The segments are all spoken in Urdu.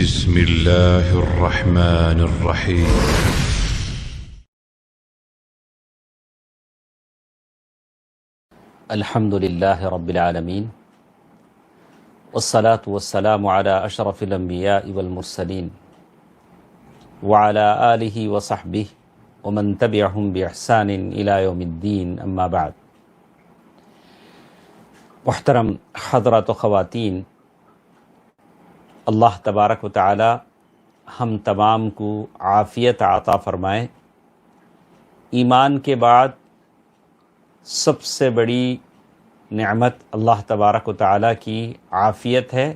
بسم الله الرحمن الرحيم الحمد لله رب العالمين والصلاة والسلام على أشرف الأنبياء والمرسلين وعلى آله وصحبه ومن تبعهم بإحسان إلى يوم الدين أما بعد. محترم حضرات و خواتین، اللہ تبارک و تعالی ہم تمام کو عافیت عطا فرمائے۔ ایمان کے بعد سب سے بڑی نعمت اللہ تبارک و تعالی کی عافیت ہے۔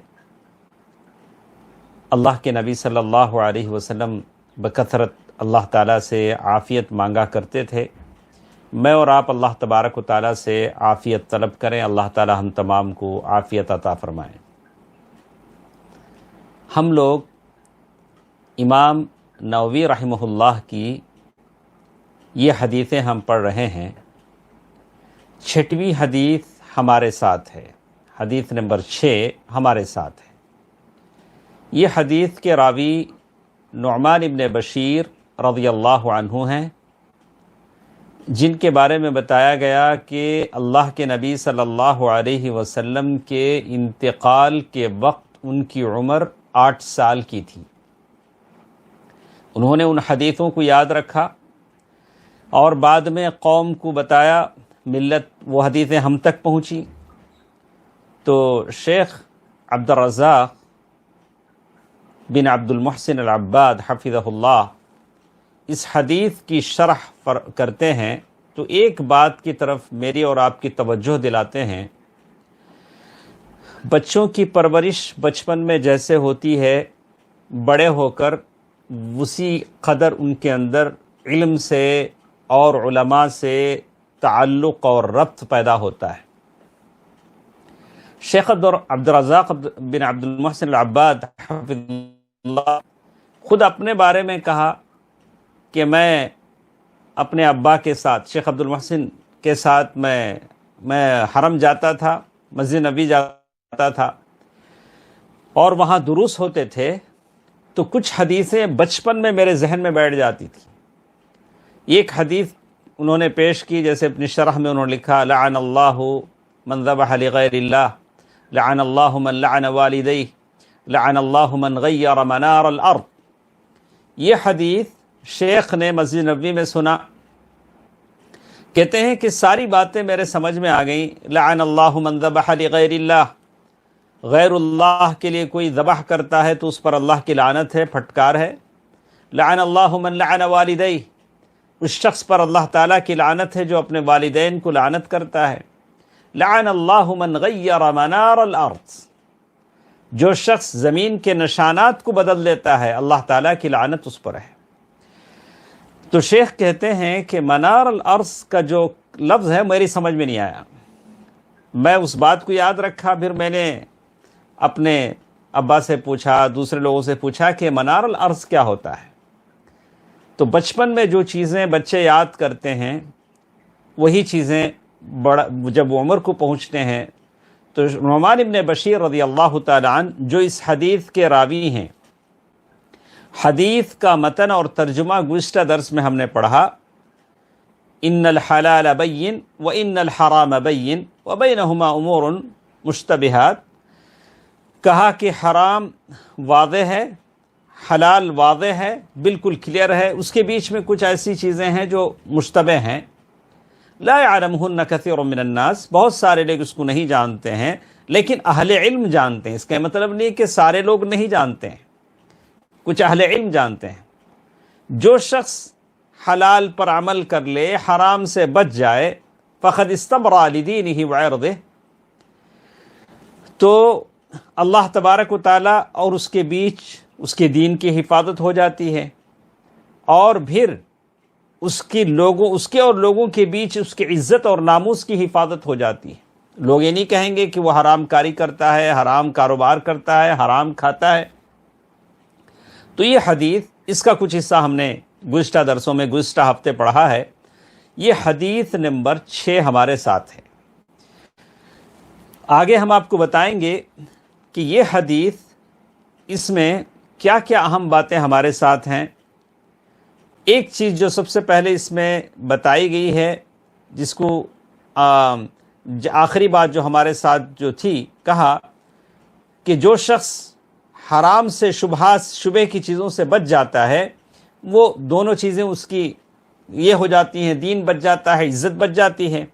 اللہ کے نبی صلی اللہ علیہ وسلم بکثرت اللہ تعالیٰ سے عافیت مانگا کرتے تھے۔ میں اور آپ اللہ تبارک و تعالیٰ سے عافیت طلب کریں، اللہ تعالیٰ ہم تمام کو عافیت عطا فرمائیں۔ ہم لوگ امام نووی رحمہ اللہ کی یہ حدیثیں ہم پڑھ رہے ہیں۔ 6ویں حدیث ہمارے ساتھ ہے، حدیث نمبر 6 ہمارے ساتھ ہے۔ یہ حدیث کے راوی نعمان ابن بشیر رضی اللہ عنہ ہیں، جن کے بارے میں بتایا گیا کہ اللہ کے نبی صلی اللہ علیہ وسلم کے انتقال کے وقت ان کی عمر 8 سال کی تھی۔ انہوں نے ان حدیثوں کو یاد رکھا اور بعد میں قوم کو بتایا، ملت وہ حدیثیں ہم تک پہنچی۔ تو شیخ عبد الرزاق بن عبد المحسن العباد حفظہ اللہ اس حدیث کی شرح کرتے ہیں، تو ایک بات کی طرف میری اور آپ کی توجہ دلاتے ہیں۔ بچوں کی پرورش بچپن میں جیسے ہوتی ہے، بڑے ہو کر اسی قدر ان کے اندر علم سے اور علماء سے تعلق اور ربط پیدا ہوتا ہے۔ شیخ عبد الرزاق بن عبد المحسن العباد حفظ اللہ خود اپنے بارے میں کہا کہ میں اپنے ابا کے ساتھ، شیخ عبد المحسن کے ساتھ میں حرم جاتا تھا، مسجد نبی جاتا تھا اور وہاں دروس ہوتے تھے، تو کچھ حدیثیں بچپن میں میرے ذہن میں بیٹھ جاتی تھی۔ ایک حدیث انہوں نے پیش کی، جیسے اپنی شرح میں انہوں نے لکھا، لعن اللہ من ذبح لغیر اللہ، لعن اللہ من لعن والدیہ، لعن اللہ من غیر منار الارض۔ یہ حدیث شیخ نے مسجد نبوی میں سنا، کہتے ہیں کہ ساری باتیں میرے سمجھ میں آ گئیں۔ لعن اللہ من ذبح لغیر اللہ، غیر اللہ کے لیے کوئی ذبح کرتا ہے تو اس پر اللہ کی لعنت ہے، پھٹکار ہے۔ لعن اللہ من لعن والدیہ، اس شخص پر اللہ تعالیٰ کی لعنت ہے جو اپنے والدین کو لعنت کرتا ہے۔ لعن اللہ من غیر منار الارض، جو شخص زمین کے نشانات کو بدل دیتا ہے، اللہ تعالیٰ کی لعنت اس پر ہے۔ تو شیخ کہتے ہیں کہ منار الارض کا جو لفظ ہے میری سمجھ میں نہیں آیا۔ میں اس بات کو یاد رکھا، پھر میں نے اپنے ابا سے پوچھا، دوسرے لوگوں سے پوچھا کہ منار الارض کیا ہوتا ہے۔ تو بچپن میں جو چیزیں بچے یاد کرتے ہیں وہی چیزیں جب وہ عمر کو پہنچتے ہیں۔ تو نعمان ابن بشیر رضی اللہ تعالیٰ عنہ جو اس حدیث کے راوی ہیں، حدیث کا متن اور ترجمہ گزشتہ درس میں ہم نے پڑھا، ان الحلال بین و ان الحرام بین و بینہما امور مشتبہات، کہا کہ حرام واضح ہے، حلال واضح ہے، بالکل کلیئر ہے، اس کے بیچ میں کچھ ایسی چیزیں ہیں جو مشتبہ ہیں۔ لا يعلمہن کثیر من الناس، بہت سارے لوگ اس کو نہیں جانتے ہیں، لیکن اہل علم جانتے ہیں۔ اس کا مطلب نہیں کہ سارے لوگ نہیں جانتے ہیں، کچھ اہل علم جانتے ہیں۔ جو شخص حلال پر عمل کر لے، حرام سے بچ جائے، فقد استبرأ لدینہ وعرضہ، تو اللہ تبارک و تعالیٰ اور اس کے بیچ اس کے دین کی حفاظت ہو جاتی ہے، اور پھر اس کے اور لوگوں کے بیچ اس کی عزت اور ناموس کی حفاظت ہو جاتی ہے۔ لوگ یہ نہیں کہیں گے کہ وہ حرام کاری کرتا ہے، حرام کاروبار کرتا ہے، حرام کھاتا ہے۔ تو یہ حدیث، اس کا کچھ حصہ ہم نے گزشتہ درسوں میں گزشتہ ہفتے پڑھا ہے۔ یہ حدیث نمبر 6 ہمارے ساتھ ہے۔ آگے ہم آپ کو بتائیں گے کہ یہ حدیث، اس میں کیا کیا اہم باتیں ہمارے ساتھ ہیں؟ ایک چیز جو سب سے پہلے اس میں بتائی گئی ہے، جس کو آخری بات جو ہمارے ساتھ جو تھی، کہا کہ جو شخص حرام سے شبہ کی چیزوں سے بچ جاتا ہے، وہ دونوں چیزیں اس کی یہ ہو جاتی ہیں، دین بچ جاتا ہے، عزت بچ جاتی ہے۔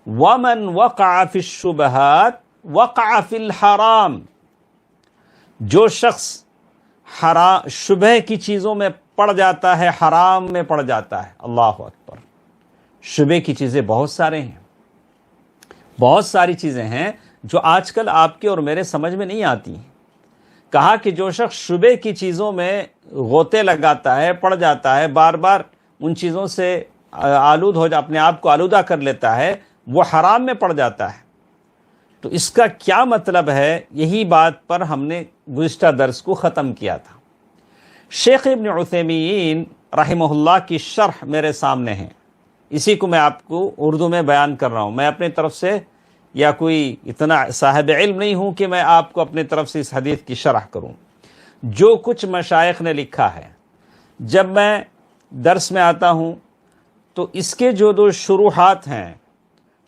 وَمَنْ وَقَعَ فِي الشُّبَهَاتِ وَقَعَ فِي الْحَرَامِ، جو شخص شبہ کی چیزوں میں پڑ جاتا ہے، حرام میں پڑ جاتا ہے۔ اللہ اکبر! شبہ کی چیزیں بہت سارے ہیں، بہت ساری چیزیں ہیں جو آج کل آپ کے اور میرے سمجھ میں نہیں آتی ہیں۔ کہا کہ جو شخص شبہ کی چیزوں میں غوطے لگاتا ہے، پڑ جاتا ہے، بار بار ان چیزوں سے آلود ہو اپنے آپ کو آلودہ کر لیتا ہے، وہ حرام میں پڑ جاتا ہے۔ تو اس کا کیا مطلب ہے؟ یہی بات پر ہم نے گزشتہ درس کو ختم کیا تھا۔ شیخ ابن عثیمین رحمہ اللہ کی شرح میرے سامنے ہے، اسی کو میں آپ کو اردو میں بیان کر رہا ہوں۔ میں اپنی طرف سے یا کوئی اتنا صاحب علم نہیں ہوں کہ میں آپ کو اپنی طرف سے اس حدیث کی شرح کروں۔ جو کچھ مشائخ نے لکھا ہے، جب میں درس میں آتا ہوں تو اس کے جو دو شروحات ہیں،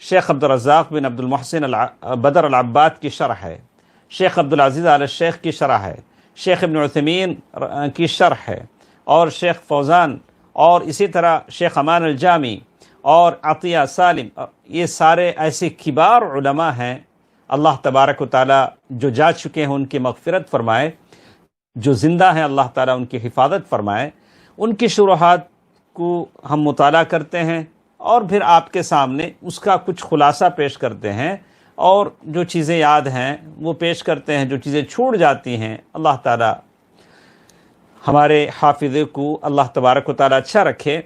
شیخ عبدالرزاق بن عبد المحسن بدر العباد کی شرح ہے، شیخ عبدالعزیز آل الشیخ کی شرح ہے، شیخ ابن عثیمین کی شرح ہے، اور شیخ فوزان، اور اسی طرح شیخ امان الجامی اور عطیہ سالم، یہ سارے ایسے کبار علماء ہیں، اللہ تبارک و تعالی جو جا چکے ہیں ان کی مغفرت فرمائے، جو زندہ ہیں اللہ تعالی ان کی حفاظت فرمائے۔ ان کی شروحات کو ہم مطالعہ کرتے ہیں اور پھر آپ کے سامنے اس کا کچھ خلاصہ پیش کرتے ہیں، اور جو چیزیں یاد ہیں وہ پیش کرتے ہیں، جو چیزیں چھوٹ جاتی ہیں اللہ تعالی ہمارے حافظے کو اللہ تبارک و تعالی اچھا رکھے۔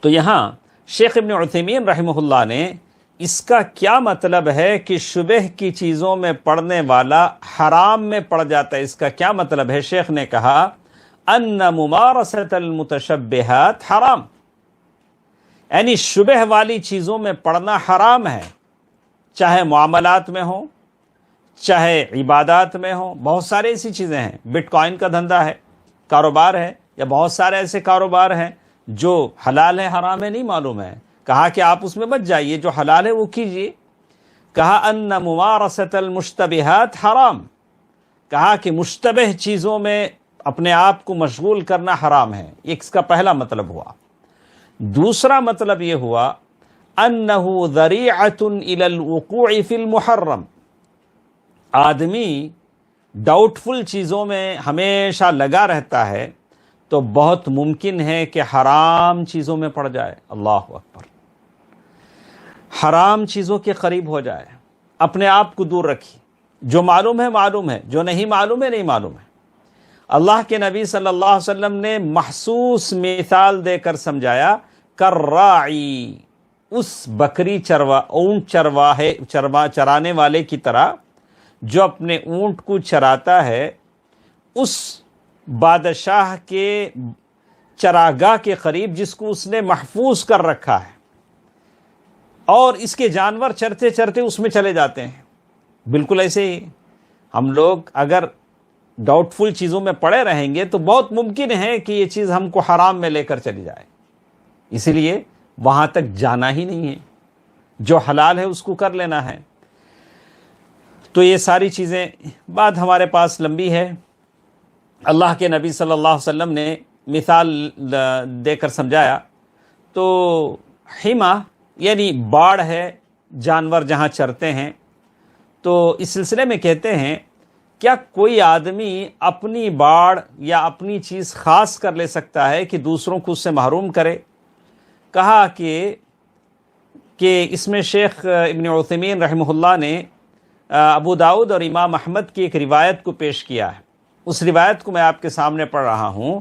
تو یہاں شیخ ابن عثیمین رحمہ اللہ نے اس کا کیا مطلب ہے کہ شبہ کی چیزوں میں پڑنے والا حرام میں پڑ جاتا ہے، اس کا کیا مطلب ہے؟ شیخ نے کہا ان ممارست المتشبہات حرام، یعنی شبہ والی چیزوں میں پڑنا حرام ہے، چاہے معاملات میں ہوں، چاہے عبادات میں ہوں۔ بہت سارے ایسی چیزیں ہیں، بٹ کوائن کا دھندا ہے، کاروبار ہے، یا بہت سارے ایسے کاروبار ہیں جو حلال ہے حرام ہے نہیں معلوم ہے۔ کہا کہ آپ اس میں بچ جائیے، جو حلال ہے وہ کیجئے۔ کہا ان ممارست المشتبہات حرام، کہا کہ مشتبہ چیزوں میں اپنے آپ کو مشغول کرنا حرام ہے، یہ اس کا پہلا مطلب ہوا۔ دوسرا مطلب یہ ہوا انہ ذریعۃ الی الوقوع فی المحرم، آدمی ڈاؤٹ فل چیزوں میں ہمیشہ لگا رہتا ہے تو بہت ممکن ہے کہ حرام چیزوں میں پڑ جائے۔ اللہ اکبر! حرام چیزوں کے قریب ہو جائے۔ اپنے آپ کو دور رکھیے، جو معلوم ہے معلوم ہے، جو نہیں معلوم ہے نہیں معلوم ہے۔ اللہ کے نبی صلی اللہ علیہ وسلم نے محسوس مثال دے کر سمجھایا، کالراعی، اس بکری اونٹ چرانے والے کی طرح جو اپنے اونٹ کو چراتا ہے، اس بادشاہ کے چراگاہ کے قریب جس کو اس نے محفوظ کر رکھا ہے، اور اس کے جانور چرتے چرتے اس میں چلے جاتے ہیں۔ بالکل ایسے ہی ہم لوگ اگر ڈاؤٹ فل چیزوں میں پڑے رہیں گے تو بہت ممکن ہے کہ یہ چیز ہم کو حرام میں لے کر چلی جائے، اسی لیے وہاں تک جانا ہی نہیں ہے، جو حلال ہے اس کو کر لینا ہے۔ تو یہ ساری چیزیں، بات ہمارے پاس لمبی ہے۔ اللہ کے نبی صلی اللہ علیہ وسلم نے مثال دے کر سمجھایا۔ تو حما یعنی باڑ ہے، جانور جہاں چرتے ہیں۔ تو اس سلسلے میں کہتے ہیں، کیا کوئی آدمی اپنی باڑ یا اپنی چیز خاص کر لے سکتا ہے کہ دوسروں کو اس سے محروم کرے؟ کہا کہ اس میں شیخ ابن عثیمین رحمہ اللہ نے ابو داؤد اور امام احمد کی ایک روایت کو پیش کیا ہے، اس روایت کو میں آپ کے سامنے پڑھ رہا ہوں۔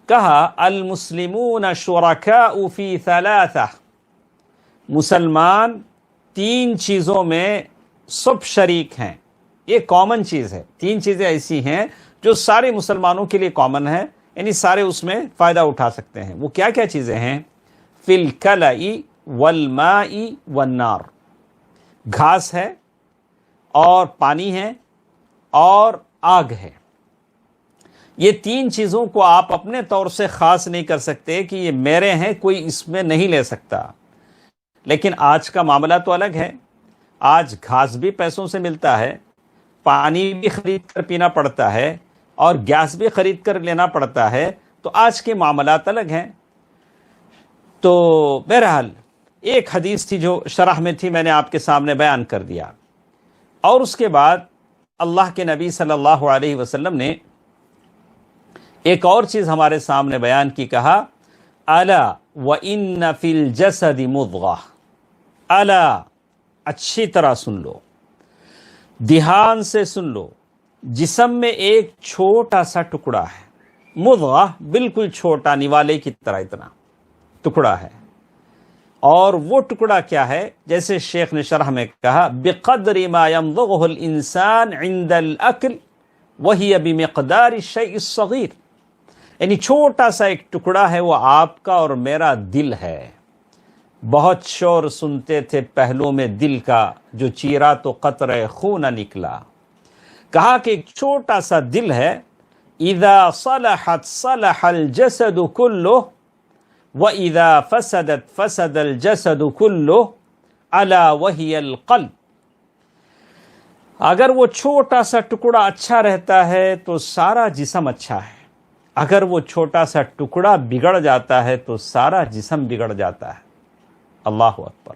کہا المسلمون شرکاء فی ثلاثہ، مسلمان تین چیزوں میں سب شریک ہیں۔ یہ کامن چیز ہے، تین چیزیں ایسی ہیں جو سارے مسلمانوں کے لیے کامن ہیں، یعنی سارے اس میں فائدہ اٹھا سکتے ہیں۔ وہ کیا کیا چیزیں ہیں؟ فی الکلأ والماء والنار، گھاس ہے اور پانی ہے اور آگ ہے۔ یہ تین چیزوں کو آپ اپنے طور سے خاص نہیں کر سکتے کہ یہ میرے ہیں، کوئی اس میں نہیں لے سکتا. لیکن آج کا معاملہ تو الگ ہے. آج گھاس بھی پیسوں سے ملتا ہے، پانی بھی خرید کر پینا پڑتا ہے، اور گیس بھی خرید کر لینا پڑتا ہے. تو آج کے معاملات الگ ہیں. تو بہرحال ایک حدیث تھی جو شرح میں تھی، میں نے آپ کے سامنے بیان کر دیا. اور اس کے بعد اللہ کے نبی صلی اللہ علیہ وسلم نے ایک اور چیز ہمارے سامنے بیان کی، کہا الا وان فی الجسد مضغہ. الا، اچھی طرح سن لو، دھیان سے سن لو. جسم میں ایک چھوٹا سا ٹکڑا ہے، مضغہ بالکل چھوٹا، نوالے کی طرح اتنا ٹکڑا ہے. اور وہ ٹکڑا کیا ہے؟ جیسے شیخ نے شرح میں کہا بقدر ما يمضغه الانسان عند الاكل وهي بمقدار الشيء الصغير. یعنی چھوٹا سا ایک ٹکڑا ہے، وہ آپ کا اور میرا دل ہے. بہت شور سنتے تھے پہلو میں دل کا، جو چیرا تو قطرہ خون نکلا. کہا کہ ایک چھوٹا سا دل ہے، اذا صلحت صلح الجسد كله وَإِذَا فَسَدَتْ فَسَدَ الْجَسَدُ كُلُّهُ أَلَا وَهِيَ الْقَلْبُ. اگر وہ چھوٹا سا ٹکڑا اچھا رہتا ہے تو سارا جسم اچھا ہے. اگر وہ چھوٹا سا ٹکڑا بگڑ جاتا ہے تو سارا جسم بگڑ جاتا ہے. اللہ اکبر.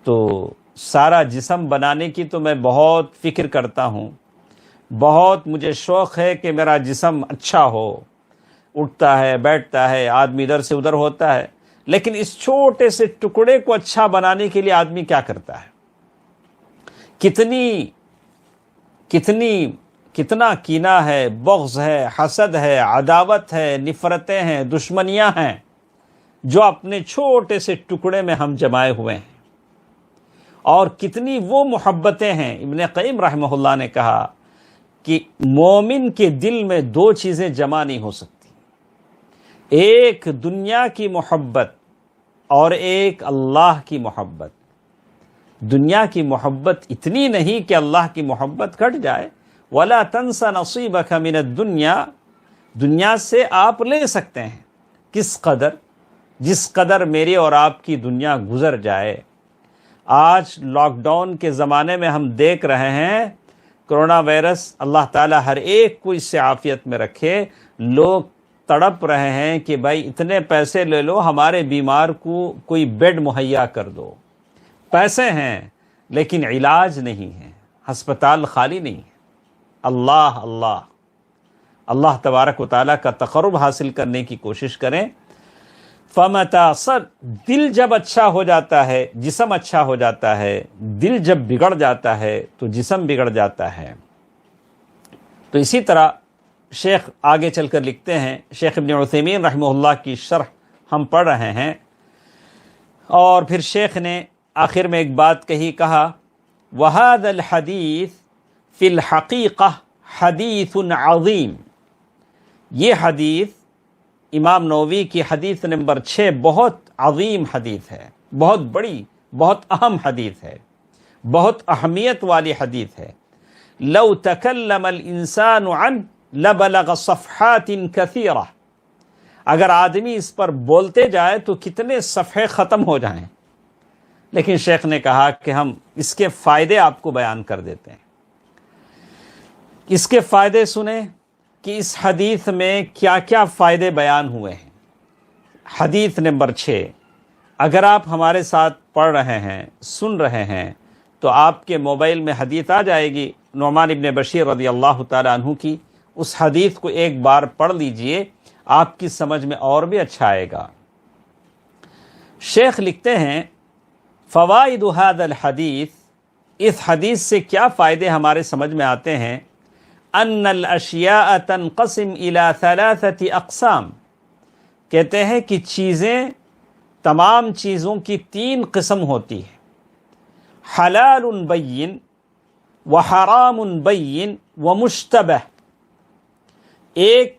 تو سارا جسم بنانے کی تو میں بہت فکر کرتا ہوں، بہت مجھے شوق ہے کہ میرا جسم اچھا ہو، اٹھتا ہے، بیٹھتا ہے، آدمی ادھر سے ادھر ہوتا ہے. لیکن اس چھوٹے سے ٹکڑے کو اچھا بنانے کے لیے آدمی کیا کرتا ہے؟ کتنا کینہ ہے، بغض ہے، حسد ہے، عداوت ہے، نفرتیں ہیں، دشمنیاں ہیں، جو اپنے چھوٹے سے ٹکڑے میں ہم جمائے ہوئے ہیں. اور کتنی وہ محبتیں ہیں. ابن قیم رحمہ اللہ نے کہا کہ مومن کے دل میں دو چیزیں جمع نہیں ہو سکتی، ایک دنیا کی محبت اور ایک اللہ کی محبت. دنیا کی محبت اتنی نہیں کہ اللہ کی محبت گھٹ جائے. وَلَا تَنْسَ نَصِيبَكَ مِنَ الدُّنْيَا. دنیا سے آپ لے سکتے ہیں کس قدر، جس قدر میری اور آپ کی دنیا گزر جائے. آج لاک ڈاؤن کے زمانے میں ہم دیکھ رہے ہیں کرونا وائرس، اللہ تعالیٰ ہر ایک کو اس سے عافیت میں رکھے. لوگ تڑپ رہے ہیں کہ بھائی اتنے پیسے لے لو، ہمارے بیمار کو کوئی بیڈ مہیا کر دو. پیسے ہیں لیکن علاج نہیں ہے، ہسپتال خالی نہیں ہے. اللہ اللہ اللہ تبارک و تعالیٰ کا تقرب حاصل کرنے کی کوشش کریں. فَمَتَى دل جب اچھا ہو جاتا ہے، جسم اچھا ہو جاتا ہے. دل جب بگڑ جاتا ہے تو جسم بگڑ جاتا ہے. تو اسی طرح شیخ آگے چل کر لکھتے ہیں، شیخ ابن عثیمین رحمہ اللہ کی شرح ہم پڑھ رہے ہیں، اور پھر شیخ نے آخر میں ایک بات کہی، کہا وَهَذَا الْحَدِيث فِي الْحَقِيقَةِ حَدِيثٌ عَظِيمٌ. یہ حدیث امام نووی کی حدیث نمبر 6 بہت عظیم حدیث ہے، بہت بڑی، بہت اہم حدیث ہے، بہت اہمیت والی حدیث ہے. لو تکلم الانسان عنہ لبلغ صفحات کثیرہ. اگر آدمی اس پر بولتے جائے تو کتنے صفحے ختم ہو جائیں. لیکن شیخ نے کہا کہ ہم اس کے فائدے آپ کو بیان کر دیتے ہیں. اس کے فائدے سنیں کہ اس حدیث میں کیا کیا فائدے بیان ہوئے ہیں. حدیث نمبر 6 اگر آپ ہمارے ساتھ پڑھ رہے ہیں، سن رہے ہیں، تو آپ کے موبائل میں حدیث آ جائے گی نعمان ابن بشیر رضی اللہ تعالیٰ عنہ کی. اس حدیث کو ایک بار پڑھ لیجئے، آپ کی سمجھ میں اور بھی اچھا آئے گا. شیخ لکھتے ہیں فوائد هذا الحدیث. اس حدیث سے کیا فائدے ہمارے سمجھ میں آتے ہیں؟ ان الاشیاء تنقسم الى 3 اقسام. کہتے ہیں کہ چیزیں، تمام چیزوں کی 3 قسم ہوتی ہے. حلال بین وحرام بین ومشتبہ. ایک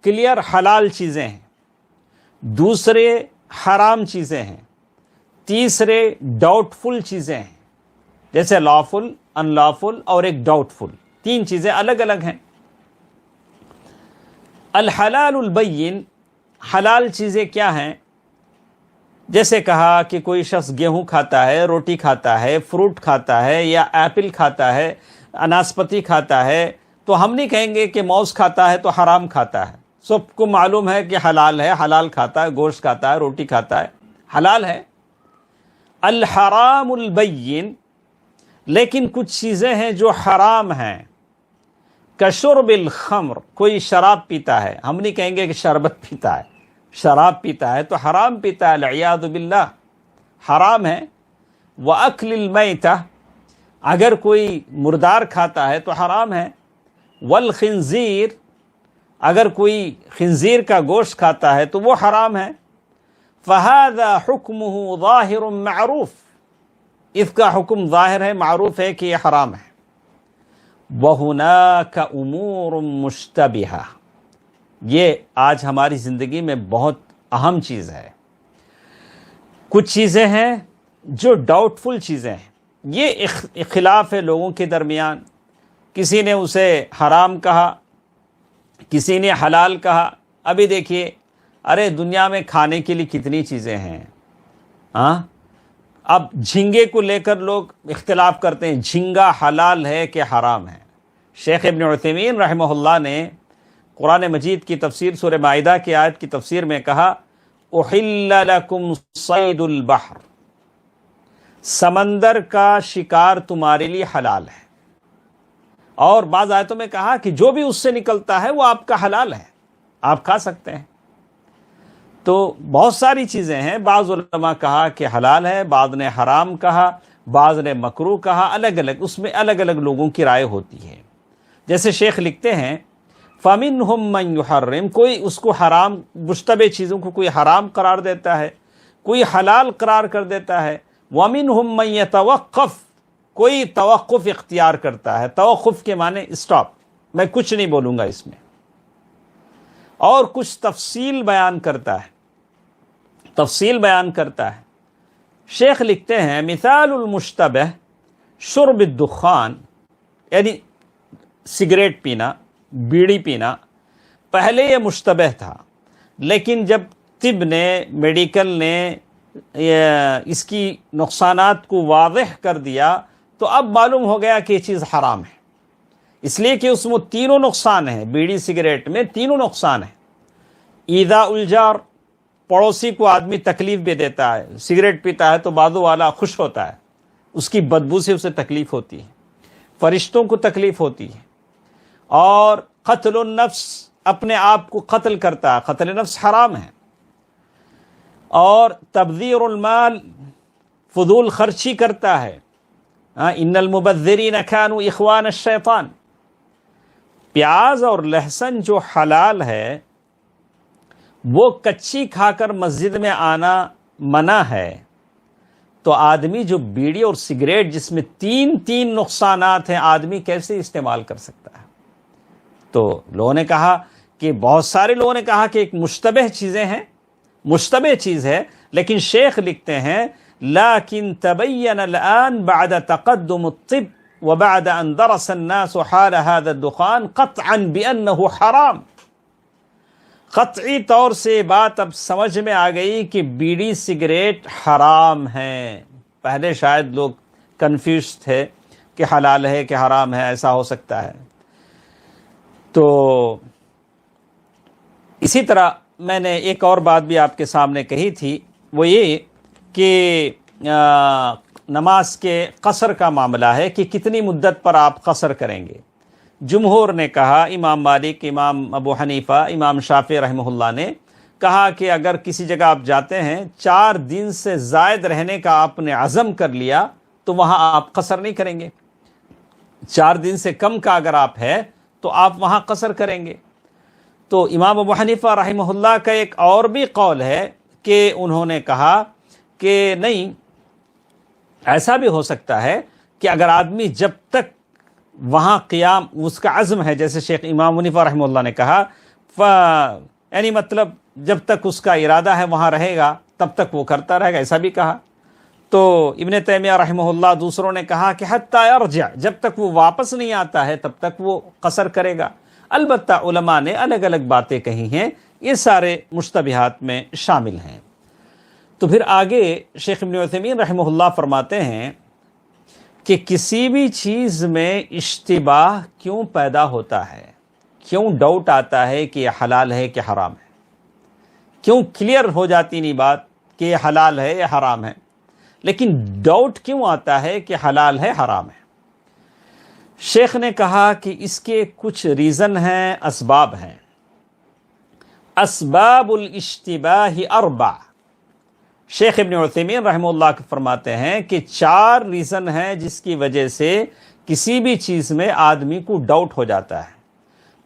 کلیئر حلال چیزیں ہیں، دوسرے حرام چیزیں ہیں، تیسرے ڈاؤٹ فل چیزیں ہیں، جیسے لافل، ان لافل اور ایک ڈاؤٹ فل. 3 چیزیں الگ الگ ہیں. الحلال البین، حلال چیزیں کیا ہیں؟ جیسے کہا کہ کوئی شخص گیہوں کھاتا ہے، روٹی کھاتا ہے، فروٹ کھاتا ہے، یا ایپل کھاتا ہے، اناسپتی کھاتا ہے، تو ہم نہیں کہیں گے کہ موز کھاتا ہے تو حرام کھاتا ہے۔ سب کو معلوم ہے کہ حلال ہے، حلال کھاتا ہے، گوشت کھاتا ہے، روٹی کھاتا ہے، حلال ہے۔ الحرام البین، لیکن کچھ چیزیں ہیں جو حرام ہیں، کشرب الخمر، کوئی شراب پیتا ہے، ہم نہیں کہیں گے کہ شربت پیتا ہے، شراب پیتا ہے تو حرام پیتا ہے، العیاذ باللہ، حرام ہے۔ وَأَكْلِ الْمَيْتَةِ، اگر کوئی مردار کھاتا ہے تو حرام ہے۔ والخنزیر، اگر کوئی خنزیر کا گوشت کھاتا ہے تو وہ حرام ہے۔ فَهَذَا حُكْمُهُ ظَاهِرٌ مَعْرُوف، اس کا حکم ظاہر ہے، معروف ہے کہ یہ حرام ہے۔ وَهُنَاكَ أُمُورٌ مُشْتَبِهَةٌ، یہ آج ہماری زندگی میں بہت اہم چیز ہے۔ کچھ چیزیں ہیں جو ڈاؤٹ فل چیزیں ہیں، یہ اختلاف ہے لوگوں کے درمیان، کسی نے اسے حرام کہا، کسی نے حلال کہا۔ ابھی دیکھیے، ارے دنیا میں کھانے کے لیے کتنی چیزیں ہیں، ہاں؟ اب جھینگے کو لے کر لوگ اختلاف کرتے ہیں، جھینگا حلال ہے کہ حرام ہے۔ شیخ ابن عثیمین رحمہ اللہ نے قرآن مجید کی تفسیر سورہ مائدہ کی آیت کی تفسیر میں کہا، احل لکم صید البحر، سمندر کا شکار تمہارے لیے حلال ہے۔ اور بعض آیتوں میں کہا کہ جو بھی اس سے نکلتا ہے وہ آپ کا حلال ہے، آپ کھا سکتے ہیں۔ تو بہت ساری چیزیں ہیں، بعض علماء کہا کہ حلال ہے، بعض نے حرام کہا، بعض نے مکروہ کہا، الگ الگ، اس میں الگ الگ لوگوں کی رائے ہوتی ہے۔ جیسے شیخ لکھتے ہیں، فَمِنْهُمْ مَنْ يُحَرِّمُ، کوئی اس کو حرام، مشتبہ چیزوں کو کوئی حرام قرار دیتا ہے، کوئی حلال قرار کر دیتا ہے۔ وَمِنْهُمْ مَنْ يَتَوَقَّفُ، کوئی توقف اختیار کرتا ہے، توقف کے معنی اسٹاپ، میں کچھ نہیں بولوں گا اس میں، اور کچھ تفصیل بیان کرتا ہے، تفصیل بیان کرتا ہے۔ شیخ لکھتے ہیں، مثال المشتبہ شرب الدخان، یعنی سگریٹ پینا، بیڑی پینا، پہلے یہ مشتبہ تھا، لیکن جب طب نے، میڈیکل نے اس کی نقصانات کو واضح کر دیا تو اب معلوم ہو گیا کہ یہ چیز حرام ہے، اس لیے کہ اس میں تینوں نقصان ہیں، بیڑی سگریٹ میں تینوں نقصان ہیں۔ ایذاء الجار، پڑوسی کو آدمی تکلیف بھی دیتا ہے، سگریٹ پیتا ہے تو بازو والا خوش ہوتا ہے، اس کی بدبو سے اسے تکلیف ہوتی ہے، فرشتوں کو تکلیف ہوتی ہے۔ اور قتل النفس، اپنے آپ کو قتل کرتا ہے، قتل نفس حرام ہے۔ اور تبذیر المال، فضول خرچی کرتا ہے، ان المبذرین کانوا اخوان الشیطان۔ پیاز اور لہسن جو حلال ہے وہ کچی کھا کر مسجد میں آنا منع ہے، تو آدمی جو بیڑی اور سگریٹ جس میں تین نقصانات ہیں، آدمی کیسے استعمال کر سکتا ہے؟ تو لوگوں نے کہا کہ، بہت سارے لوگوں نے کہا کہ ایک مشتبہ چیزیں ہیں، مشتبہ چیز ہے، لیکن شیخ لکھتے ہیں، لیکن تبین الآن بعد تقدم الطب وبعد ان درس الناس حال هذا الدخان قطعا بأنه حرام، قطعی طور سے بات اب سمجھ میں آ گئی کہ بیڑی سگریٹ حرام ہیں۔ پہلے شاید لوگ کنفیوز تھے کہ حلال ہے کہ حرام ہے، ایسا ہو سکتا ہے۔ تو اسی طرح میں نے ایک اور بات بھی آپ کے سامنے کہی تھی، وہ یہ کہ نماز کے قصر کا معاملہ ہے کہ کتنی مدت پر آپ قصر کریں گے۔ جمہور نے کہا، امام مالک، امام ابو حنیفہ، امام شافعی رحمہ اللہ نے کہا کہ اگر کسی جگہ آپ جاتے ہیں، 4 دن سے زائد رہنے کا آپ نے عزم کر لیا تو وہاں آپ قصر نہیں کریں گے۔ 4 دن سے کم کا اگر آپ ہے تو آپ وہاں قصر کریں گے۔ تو امام ابو حنیفہ رحمہ اللہ کا ایک اور بھی قول ہے کہ انہوں نے کہا کہ نہیں، ایسا بھی ہو سکتا ہے کہ اگر آدمی جب تک وہاں قیام، اس کا عزم ہے، جیسے شیخ امام حنیفہ رحمہ اللہ نے کہا، یعنی مطلب جب تک اس کا ارادہ ہے وہاں رہے گا تب تک وہ کرتا رہے گا، ایسا بھی کہا۔ تو ابن تیمیہ رحمہ اللہ، دوسروں نے کہا کہ حتی یرجع، جب تک وہ واپس نہیں آتا ہے تب تک وہ قصر کرے گا۔ البتہ علماء نے الگ الگ باتیں کہی ہیں، یہ سارے مشتبہات میں شامل ہیں۔ تو پھر آگے شیخ ابن عثیمین رحمہ اللہ فرماتے ہیں کہ کسی بھی چیز میں اشتباہ کیوں پیدا ہوتا ہے، کیوں ڈاؤٹ آتا ہے کہ یہ حلال ہے کہ حرام ہے، کیوں کلیئر ہو جاتی نہیں بات کہ یہ حلال ہے یا حرام ہے، لیکن ڈاؤٹ کیوں آتا ہے کہ حلال ہے حرام ہے؟ شیخ نے کہا کہ اس کے کچھ ریزن ہیں، اسباب ہیں۔ اسباب الاشتباہ اربع، شیخ ابن عثیمین رحمہ اللہ فرماتے ہیں کہ 4 ریزن ہیں جس کی وجہ سے کسی بھی چیز میں آدمی کو ڈاؤٹ ہو جاتا ہے۔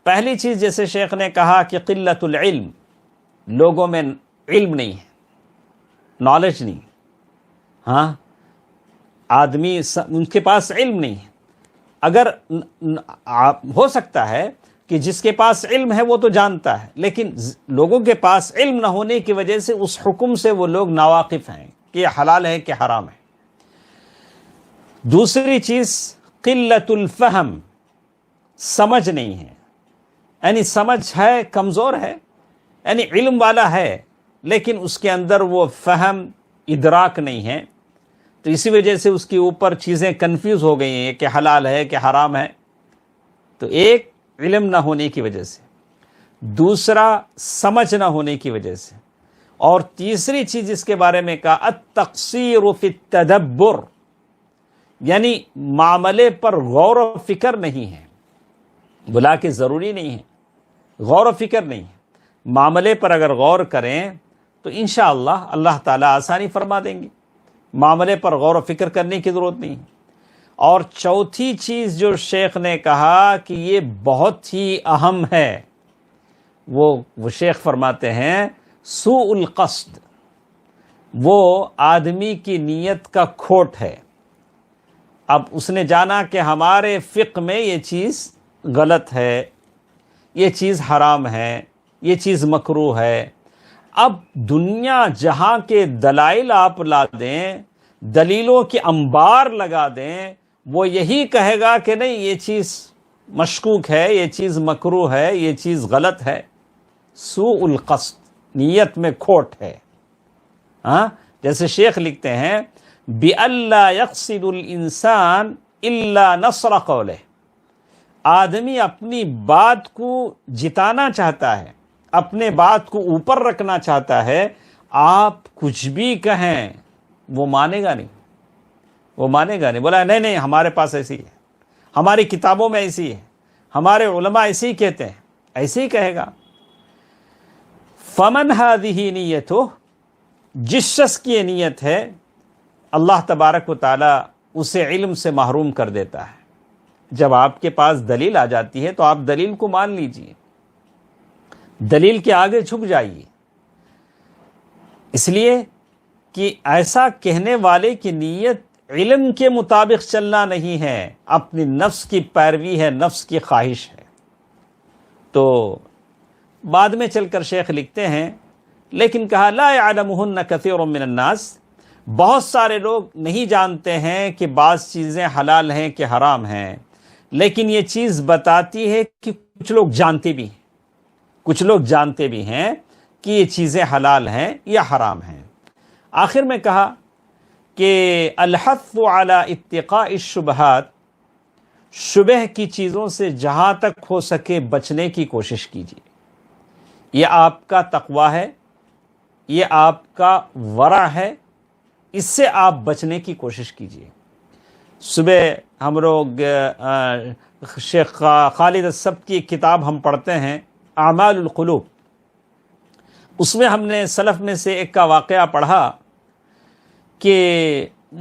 پہلی چیز، جیسے شیخ نے کہا کہ قلت العلم، لوگوں میں علم نہیں ہے، نالج نہیں، ہاں آدمی ان کے پاس علم نہیں ہے۔ اگر ہو سکتا ہے کہ جس کے پاس علم ہے وہ تو جانتا ہے، لیکن لوگوں کے پاس علم نہ ہونے کی وجہ سے اس حکم سے وہ لوگ ناواقف ہیں کہ یہ حلال ہے کہ حرام ہے۔ دوسری چیز قلت الفہم، سمجھ نہیں ہے، یعنی سمجھ ہے کمزور ہے، یعنی علم والا ہے لیکن اس کے اندر وہ فہم ادراک نہیں ہے، تو اسی وجہ سے اس کے اوپر چیزیں کنفیوز ہو گئی ہیں کہ حلال ہے کہ حرام ہے۔ تو ایک علم نہ ہونے کی وجہ سے، دوسرا سمجھ نہ ہونے کی وجہ سے، اور تیسری چیز اس کے بارے میں کہا التقصیر فی التدبر، یعنی معاملے پر غور و فکر نہیں ہے، بلا کہ ضروری نہیں ہے، غور و فکر نہیں ہے، معاملے پر اگر غور کریں تو انشاءاللہ اللہ تعالیٰ آسانی فرما دیں گے، معاملے پر غور و فکر کرنے کی ضرورت نہیں ہے۔ اور چوتھی چیز جو شیخ نے کہا کہ یہ بہت ہی اہم ہے، وہ شیخ فرماتے ہیں سوء القصد، وہ آدمی کی نیت کا کھوٹ ہے۔ اب اس نے جانا کہ ہمارے فقہ میں یہ چیز غلط ہے، یہ چیز حرام ہے، یہ چیز مکروہ ہے۔ اب دنیا جہاں کے دلائل آپ لا دیں، دلیلوں کے انبار لگا دیں، وہ یہی کہے گا کہ نہیں یہ چیز مشکوک ہے، یہ چیز مکروہ ہے، یہ چیز غلط ہے۔ سوء القصد، نیت میں کھوٹ ہے۔ ہاں جیسے شیخ لکھتے ہیں بِأَلَّا يَقْصِدُ الْإِنسَانِ إِلَّا نَصْرَ قَوْلِهِ، آدمی اپنی بات کو جتانا چاہتا ہے، اپنے بات کو اوپر رکھنا چاہتا ہے، آپ کچھ بھی کہیں وہ مانے گا نہیں، وہ مانے گا نہیں، بولا نہیں نہیں ہمارے پاس ایسی ہے، ہماری کتابوں میں ایسی ہے، ہمارے علماء ایسی کہتے ہیں، ایسے ہی کہے گا۔ فمن هذه نیتہ، جس شخص کی یہ نیت ہے اللہ تبارک و تعالی اسے علم سے محروم کر دیتا ہے۔ جب آپ کے پاس دلیل آ جاتی ہے تو آپ دلیل کو مان لیجئے، دلیل کے آگے جھک جائیے، اس لیے کہ ایسا کہنے والے کی نیت علم کے مطابق چلنا نہیں ہے، اپنی نفس کی پیروی ہے، نفس کی خواہش ہے۔ تو بعد میں چل کر شیخ لکھتے ہیں لیکن کہا لا يعلمهن كثير من الناس، بہت سارے لوگ نہیں جانتے ہیں کہ بعض چیزیں حلال ہیں کہ حرام ہیں، لیکن یہ چیز بتاتی ہے کہ کچھ لوگ جانتے بھی ہیں، کچھ لوگ جانتے بھی ہیں کہ یہ چیزیں حلال ہیں یا حرام ہیں۔ آخر میں کہا کہ الحث علی اتقاء الشبہات، شبہ کی چیزوں سے جہاں تک ہو سکے بچنے کی کوشش کیجیے، یہ آپ کا تقویٰ ہے، یہ آپ کا ورع ہے، اس سے آپ بچنے کی کوشش کیجیے۔ صبح ہم لوگ شیخ خالد السبت کی کتاب ہم پڑھتے ہیں اعمال القلوب، اس میں ہم نے سلف میں سے ایک کا واقعہ پڑھا کہ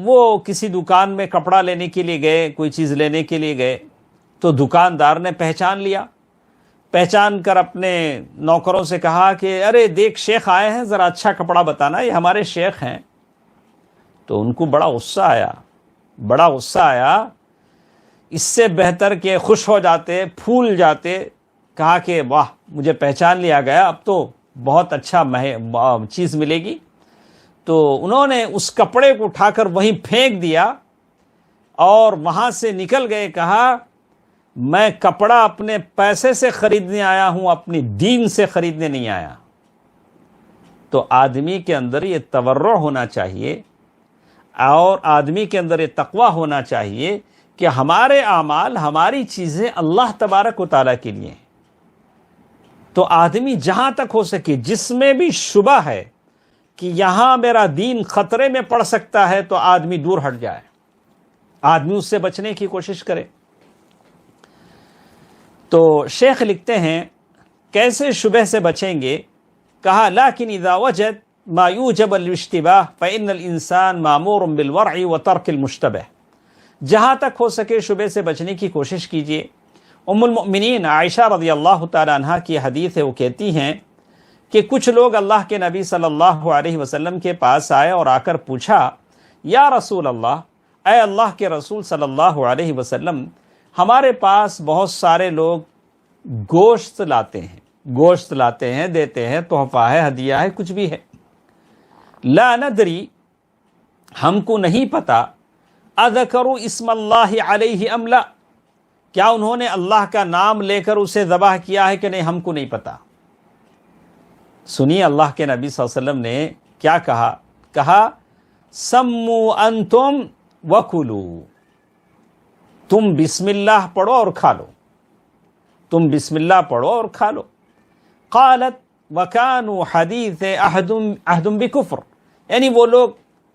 وہ کسی دکان میں کپڑا لینے کے لیے گئے، کوئی چیز لینے کے لیے گئے، تو دکاندار نے پہچان لیا، پہچان کر اپنے نوکروں سے کہا کہ ارے دیکھ شیخ آئے ہیں، ذرا اچھا کپڑا بتانا، یہ ہمارے شیخ ہیں۔ تو ان کو بڑا غصہ آیا، بڑا غصہ آیا، اس سے بہتر کہ خوش ہو جاتے، پھول جاتے، کہا کہ واہ مجھے پہچان لیا گیا، اب تو بہت اچھا چیز ملے گی۔ تو انہوں نے اس کپڑے کو اٹھا کر وہیں پھینک دیا اور وہاں سے نکل گئے، کہا میں کپڑا اپنے پیسے سے خریدنے آیا ہوں، اپنی دین سے خریدنے نہیں آیا۔ تو آدمی کے اندر یہ تورع ہونا چاہیے اور آدمی کے اندر یہ تقوی ہونا چاہیے کہ ہمارے اعمال، ہماری چیزیں اللہ تبارک و تعالیٰ کے لیے ہیں۔ تو آدمی جہاں تک ہو سکے جس میں بھی شبہ ہے کہ یہاں میرا دین خطرے میں پڑ سکتا ہے تو آدمی دور ہٹ جائے، آدمی اس سے بچنے کی کوشش کرے۔ تو شیخ لکھتے ہیں کیسے شبہ سے بچیں گے؟ کہا لیکن اذا وجد ما یوجب الاشتباہ فإن الانسان مامور بالورع وترک المشتبہ۔ جہاں تک ہو سکے شبہ سے بچنے کی کوشش کیجیے۔ ام المؤمنین عائشہ رضی اللہ تعالی عنہا کی حدیث ہے، وہ کہتی ہیں کہ کچھ لوگ اللہ کے نبی صلی اللہ علیہ وسلم کے پاس آئے اور آ کر پوچھا، یا رسول اللہ، اے اللہ کے رسول صلی اللہ علیہ وسلم، ہمارے پاس بہت سارے لوگ گوشت لاتے ہیں، دیتے ہیں، تحفہ ہے، ہدیہ ہے، کچھ بھی ہے، لا ندری، ہم کو نہیں پتا، اذکروا اسم اللہ علیہ ام لا، کیا انہوں نے اللہ کا نام لے کر اسے ذبح کیا ہے کہ نہیں، ہم کو نہیں پتا۔ سنیے اللہ کے نبی صلی اللہ علیہ وسلم نے کیا کہا سمو انتم وکلو، تم بسم اللہ پڑھو اور کھا لو، تم بسم اللہ پڑھو اور کھا لو۔ قالت وکانوا حدیث عہد بکفر، یعنی وہ لوگ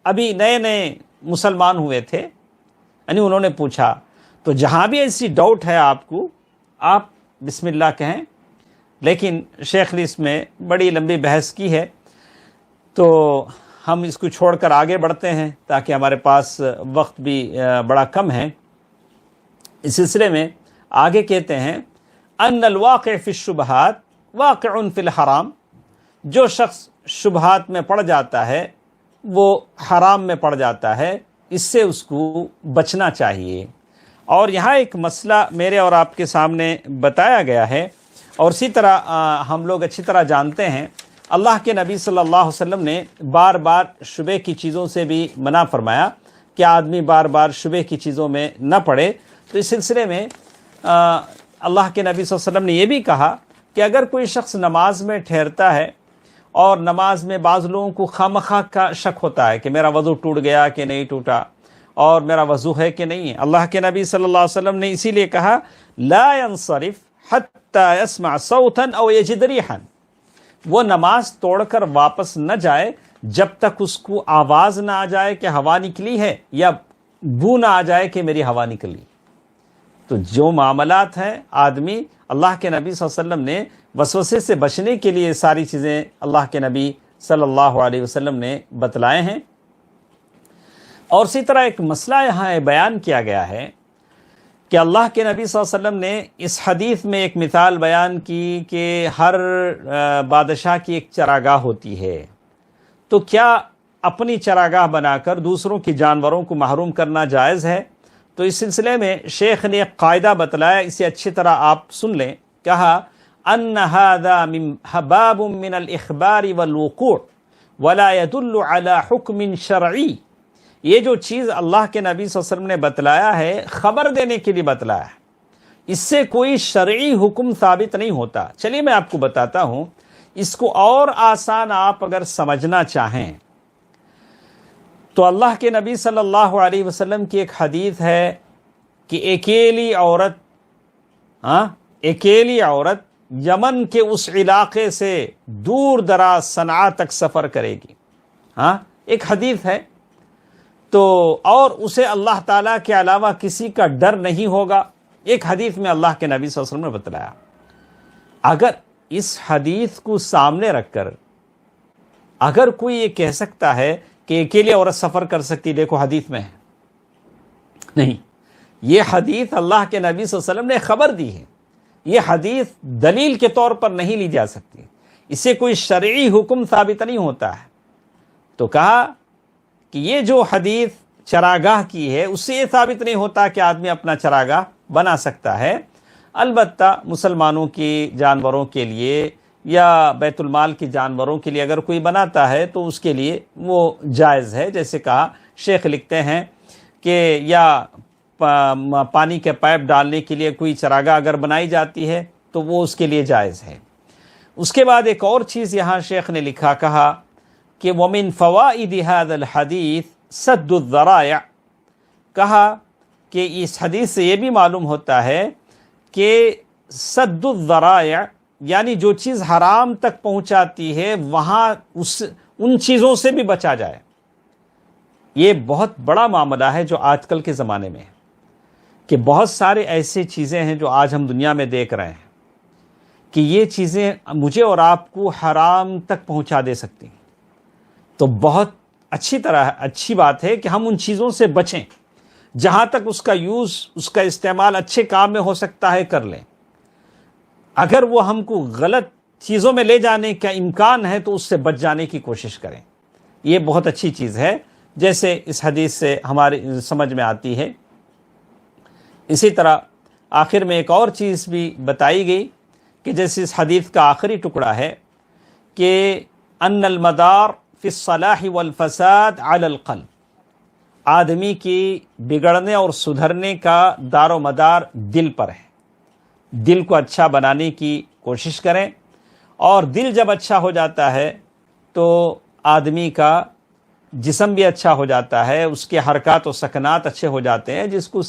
ابھی نئے نئے مسلمان ہوئے تھے، یعنی انہوں نے پوچھا۔ تو جہاں بھی ایسی ڈاؤٹ ہے آپ کو، آپ بسم اللہ کہیں۔ لیکن شیخ نے اس میں بڑی لمبی بحث کی ہے، تو ہم اس کو چھوڑ کر آگے بڑھتے ہیں تاکہ ہمارے پاس وقت بھی بڑا کم ہے۔ اس سلسلے میں آگے کہتے ہیں ان الواقع فی الشبہات واقع فی الحرام، جو شخص شبہات میں پڑ جاتا ہے وہ حرام میں پڑ جاتا ہے، اس سے اس کو بچنا چاہیے۔ اور یہاں ایک مسئلہ میرے اور آپ کے سامنے بتایا گیا ہے، اور اسی طرح ہم لوگ اچھی طرح جانتے ہیں اللہ کے نبی صلی اللہ علیہ وسلم نے بار بار شبہ کی چیزوں سے بھی منع فرمایا کہ آدمی بار بار شبہ کی چیزوں میں نہ پڑے۔ تو اس سلسلے میں اللہ کے نبی صلی اللہ علیہ وسلم نے یہ بھی کہا کہ اگر کوئی شخص نماز میں ٹھہرتا ہے اور نماز میں بعض لوگوں کو خواہ کا شک ہوتا ہے کہ میرا وضو ٹوٹ گیا کہ نہیں ٹوٹا، اور میرا وضو ہے کہ نہیں ہے، اللہ کے نبی صلی اللہ علیہ وسلم نے اسی لیے کہا لا ينصرف حتی يسمع صوتا او یجد ریحا، وہ نماز توڑ کر واپس نہ جائے جب تک اس کو آواز نہ آ جائے کہ ہوا نکلی ہے، یا بو نہ آ جائے کہ میری ہوا نکلی۔ تو جو معاملات ہیں آدمی، اللہ کے نبی صلی اللہ علیہ وسلم نے وسوسے سے بچنے کے لیے ساری چیزیں اللہ کے نبی صلی اللہ علیہ وسلم نے بتلائے ہیں۔ اور اسی طرح ایک مسئلہ یہاں بیان کیا گیا ہے کہ اللہ کے نبی صلی اللہ علیہ وسلم نے اس حدیث میں ایک مثال بیان کی کہ ہر بادشاہ کی ایک چراگاہ ہوتی ہے، تو کیا اپنی چراگاہ بنا کر دوسروں کی جانوروں کو محروم کرنا جائز ہے؟ تو اس سلسلے میں شیخ نے ایک قاعدہ بتلایا، اسے اچھی طرح آپ سن لیں۔ کہا ان هذا باب من الاخبار والوقوع ولا يدل على حکم شرعی، یہ جو چیز اللہ کے نبی صلی اللہ علیہ وسلم نے بتلایا ہے خبر دینے کے لیے بتلایا ہے، اس سے کوئی شرعی حکم ثابت نہیں ہوتا۔ چلیے میں آپ کو بتاتا ہوں، اس کو اور آسان آپ اگر سمجھنا چاہیں تو اللہ کے نبی صلی اللہ علیہ وسلم کی ایک حدیث ہے کہ اکیلی عورت یمن کے اس علاقے سے دور دراز صنعاء تک سفر کرے گی، ایک حدیث ہے۔ تو اور اسے اللہ تعالیٰ کے علاوہ کسی کا ڈر نہیں ہوگا، ایک حدیث میں اللہ کے نبی صلی اللہ علیہ وسلم نے بتلایا۔ اگر اس حدیث کو سامنے رکھ کر اگر کوئی یہ کہہ سکتا ہے کہ اکیلی عورت سفر کر سکتی، دیکھو حدیث میں ہے، نہیں، یہ حدیث اللہ کے نبی صلی اللہ علیہ وسلم نے خبر دی ہے، یہ حدیث دلیل کے طور پر نہیں لی جا سکتی، اس سے کوئی شرعی حکم ثابت نہیں ہوتا ہے۔ تو کہا کہ یہ جو حدیث چراگاہ کی ہے اس سے یہ ثابت نہیں ہوتا کہ آدمی اپنا چراگاہ بنا سکتا ہے، البتہ مسلمانوں کی جانوروں کے لیے یا بیت المال کی جانوروں کے لیے اگر کوئی بناتا ہے تو اس کے لیے وہ جائز ہے۔ جیسے کہا شیخ لکھتے ہیں کہ یا پانی کے پائپ ڈالنے کے لیے کوئی چراگاہ اگر بنائی جاتی ہے تو وہ اس کے لیے جائز ہے۔ اس کے بعد ایک اور چیز یہاں شیخ نے لکھا، کہا کہ وَمِن فَوَائِدِ هَذَا الْحَدِيثِ سَدُّ الذَّرَائِعِ، کہا کہ اس حدیث سے یہ بھی معلوم ہوتا ہے کہ سد الذرائع یعنی جو چیز حرام تک پہنچاتی ہے وہاں ان چیزوں سے بھی بچا جائے۔ یہ بہت بڑا معاملہ ہے جو آج کل کے زمانے میں ہے، کہ بہت سارے ایسے چیزیں ہیں جو آج ہم دنیا میں دیکھ رہے ہیں کہ یہ چیزیں مجھے اور آپ کو حرام تک پہنچا دے سکتی ہیں۔ تو بہت اچھی بات ہے کہ ہم ان چیزوں سے بچیں، جہاں تک اس کا یوز، اس کا استعمال اچھے کام میں ہو سکتا ہے کر لیں۔ اگر وہ ہم کو غلط چیزوں میں لے جانے کا امکان ہے تو اس سے بچ جانے کی کوشش کریں۔ یہ بہت اچھی چیز ہے، جیسے اس حدیث سے ہماری سمجھ میں آتی ہے۔ اسی طرح آخر میں ایک اور چیز بھی بتائی گئی کہ جیسے اس حدیث کا آخری ٹکڑا ہے کہ ان المدار فی الصلاح والفساد علی القلب، آدمی کی بگڑنے اور سدھرنے کا دار و مدار دل پر ہے۔ دل کو اچھا بنانے کی کوشش کریں، اور دل جب اچھا ہو جاتا ہے تو آدمی کا جسم بھی اچھا ہو جاتا ہے، اس کے حرکات و سکنات اچھے ہو جاتے ہیں، جس کو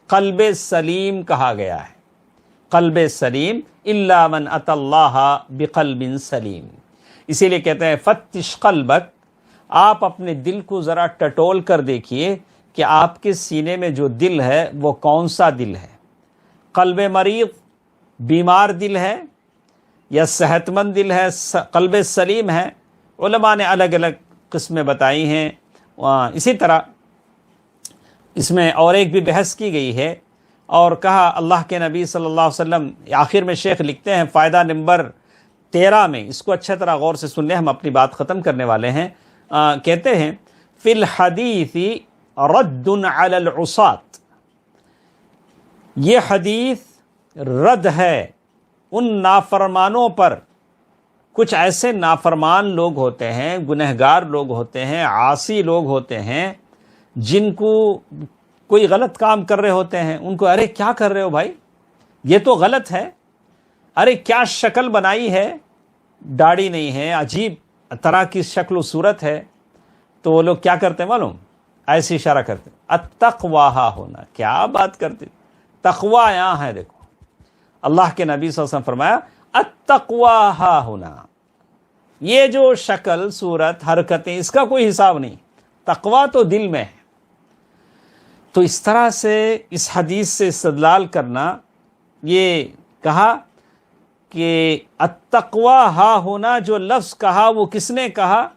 قلب سلیم کہا گیا ہے۔ قلب سلیم الا من اتی اللہ بقلب سلیم، اسی لیے کہتے ہیں فتش قلبک، آپ اپنے دل کو ذرا ٹٹول کر دیکھیے کہ آپ کے سینے میں جو دل ہے وہ کون سا دل ہے، قلب مریض بیمار دل ہے یا صحت مند دل ہے، قلب سلیم ہے۔ علماء نے الگ الگ قسمیں بتائی ہیں۔ اسی طرح اس میں اور ایک بھی بحث کی گئی ہے، اور کہا اللہ کے نبی صلی اللہ علیہ وسلم، آخر میں شیخ لکھتے ہیں فائدہ نمبر 13 میں، اس کو اچھا طرح غور سے سن لیں، ہم اپنی بات ختم کرنے والے ہیں۔ کہتے ہیں فی الحدیث رد علی العصاة، یہ حدیث رد ہے ان نافرمانوں پر۔ کچھ ایسے نافرمان لوگ ہوتے ہیں، گنہگار لوگ ہوتے ہیں، عاصی لوگ ہوتے ہیں، جن کو کوئی غلط کام کر رہے ہوتے ہیں، ان کو ارے کیا کر رہے ہو بھائی، یہ تو غلط ہے، ارے کیا شکل بنائی ہے، داڑھی نہیں ہے، عجیب طرح کی شکل و صورت ہے، تو وہ لوگ کیا کرتے ہیں معلوم، ایسی اشارہ کرتے، التقوی ہا ہونا، کیا بات کرتے، تقوی یہاں ہے، دیکھو اللہ کے نبی صلی اللہ علیہ وسلم فرمایا التقوی ہا ہونا، یہ جو شکل صورت حرکتیں اس کا کوئی حساب نہیں، تقوی تو دل میں ہے۔ تو اس طرح سے اس حدیث سے استدلال کرنا، یہ کہا کہ التقوی ہا ہونا جو لفظ کہا وہ کس نے کہا،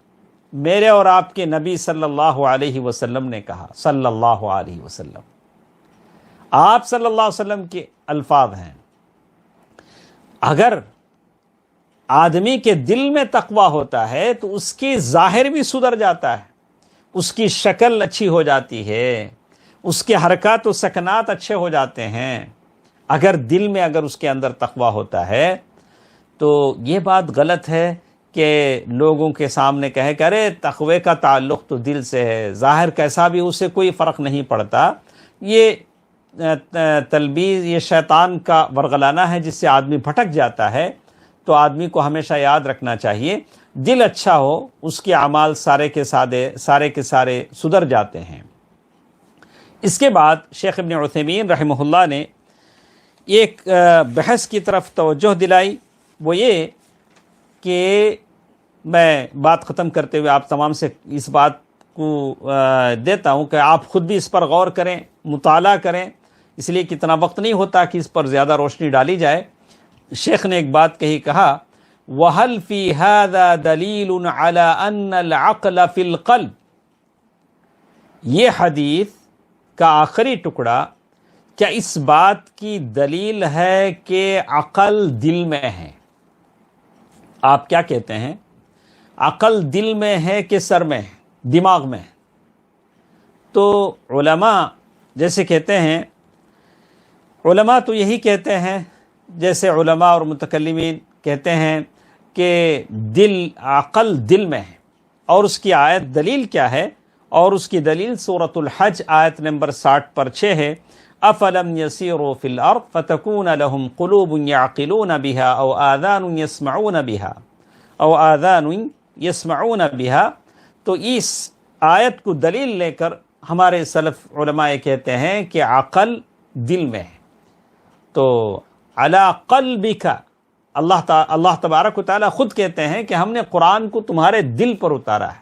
میرے اور آپ کے نبی صلی اللہ علیہ وسلم نے کہا، صلی اللہ علیہ وسلم، آپ صلی اللہ علیہ وسلم کے الفاظ ہیں۔ اگر آدمی کے دل میں تقوی ہوتا ہے تو اس کی ظاہر بھی سدھر جاتا ہے، اس کی شکل اچھی ہو جاتی ہے، اس کے حرکات و سکنات اچھے ہو جاتے ہیں۔ اگر دل میں اگر اس کے اندر تقوی ہوتا ہے تو یہ بات غلط ہے کہ لوگوں کے سامنے کہے کہ ارے تقوی کا تعلق تو دل سے ہے، ظاہر کیسا بھی اس سے کوئی فرق نہیں پڑتا۔ یہ تلبیس، یہ شیطان کا ورغلانہ ہے جس سے آدمی بھٹک جاتا ہے۔ تو آدمی کو ہمیشہ یاد رکھنا چاہیے دل اچھا ہو، اس کے اعمال سارے کے سارے سدھر جاتے ہیں۔ اس کے بعد شیخ ابن عثیمین رحمہ اللہ نے ایک بحث کی طرف توجہ دلائی، وہ یہ کہ میں بات ختم کرتے ہوئے آپ تمام سے اس بات کو دیتا ہوں کہ آپ خود بھی اس پر غور کریں، مطالعہ کریں، اس لیے کہ اتنا وقت نہیں ہوتا کہ اس پر زیادہ روشنی ڈالی جائے۔ شیخ نے ایک بات کہا وَهَلْ فِي هَذَا دَلِيلٌ عَلَىٰ أَنَّ الْعَقْلَ فِي الْقَلْبِ، یہ حدیث کا آخری ٹکڑا کیا اس بات کی دلیل ہے کہ عقل دل میں ہے؟ آپ کیا کہتے ہیں، عقل دل میں ہے کہ سر میں ہے، دماغ میں ہے؟ تو علماء جیسے کہتے ہیں، علماء تو یہی کہتے ہیں، جیسے علماء اور متکلمین کہتے ہیں کہ عقل دل میں ہے، اور اس کی آیت دلیل کیا ہے، اور اس کی دلیل سورۃ الحج آیت نمبر 60 پر 6 ہے، افلم یسیروا فی الارض فتکون لهم قلوب یعقلون بها او آذان یسمعون بها او آذان یسمعون بها. تو اس آیت کو دلیل لے کر ہمارے سلف علماء کہتے ہیں کہ عقل دل میں ہے. تو علی قلبک، اللہ تبارک و تعالیٰ خود کہتے ہیں کہ ہم نے قرآن کو تمہارے دل پر اتارا ہے.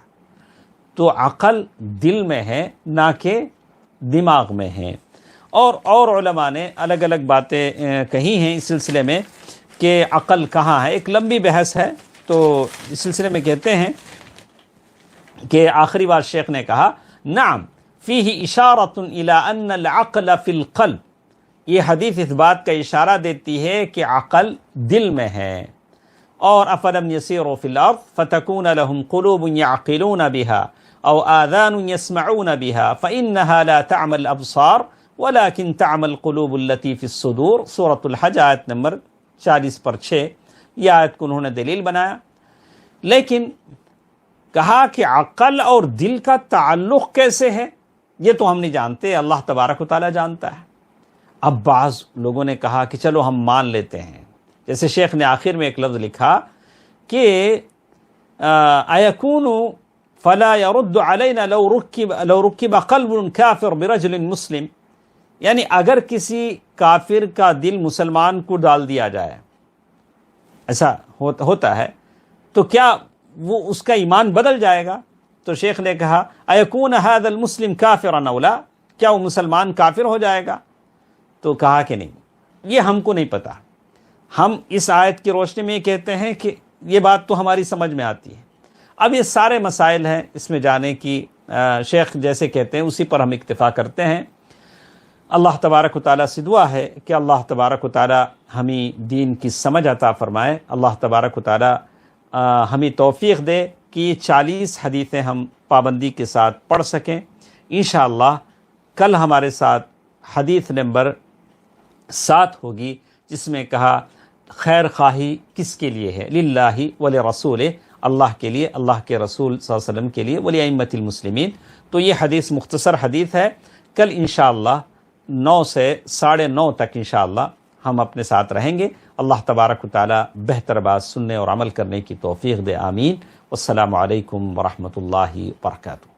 تو عقل دل میں ہے نہ کہ دماغ میں ہے. اور علماء نے الگ الگ باتیں کہی ہیں اس سلسلے میں کہ عقل کہاں ہے. ایک لمبی بحث ہے. تو اس سلسلے میں کہتے ہیں کہ آخری بار شیخ نے کہا نعم فیہ اشارۃ الی ان العقل فی القلب. یہ حدیث اس بات کا اشارہ دیتی ہے کہ عقل دل میں ہے. اور افلم یسیروا فی الارض فتکون لهم قلوب یعقلون بها او آذان یسمعون بها فانها لا تعمی الابصار ولكن تعمی القلوب التي في الصدور. سورۃ الحج آیت نمبر 40/6. یہ آیت کو انہوں نے دلیل بنایا. لیکن کہا کہ عقل اور دل کا تعلق کیسے ہے یہ تو ہم نہیں جانتے، اللہ تبارک و تعالیٰ جانتا ہے. اب بعض لوگوں نے کہا کہ چلو ہم مان لیتے ہیں. جیسے شیخ نے آخر میں ایک لفظ لکھا کہ ایکون فلا يرد علینا لو رکب قلب کافر برجل مسلم. یعنی اگر کسی کافر کا دل مسلمان کو ڈال دیا جائے، ایسا ہوتا ہے، تو کیا وہ اس کا ایمان بدل جائے گا؟ تو شیخ نے کہا ایکون هذا المسلم کافرا او لا، کیا وہ مسلمان کافر ہو جائے گا؟ تو کہا کہ نہیں، یہ ہم کو نہیں پتا. ہم اس آیت کی روشنی میں یہ کہتے ہیں کہ یہ بات تو ہماری سمجھ میں آتی ہے. اب یہ سارے مسائل ہیں، اس میں جانے کی شیخ جیسے کہتے ہیں اسی پر ہم اکتفا کرتے ہیں. اللہ تبارک و تعالیٰ سے دعا ہے کہ اللہ تبارک و تعالیٰ ہمیں دین کی سمجھ عطا فرمائے. اللہ تبارک و تعالیٰ ہمیں توفیق دے کہ یہ 40 حدیثیں ہم پابندی کے ساتھ پڑھ سکیں. انشاءاللہ کل ہمارے ساتھ حدیث نمبر 7 ہوگی، جس میں کہا خیر خواہی کس کے لیے ہے؟ للہ ولرسولہ، اللہ کے لیے، اللہ کے رسول صلی اللہ علیہ وسلم کے لیے، ولائمۃ المسلمین. تو یہ حدیث مختصر حدیث ہے. کل انشاءاللہ 9 سے 9:30 تک انشاءاللہ ہم اپنے ساتھ رہیں گے. اللہ تبارک و تعالی بہتر بات سننے اور عمل کرنے کی توفیق دے. آمین. والسلام علیکم ورحمۃ اللہ وبرکاتہ.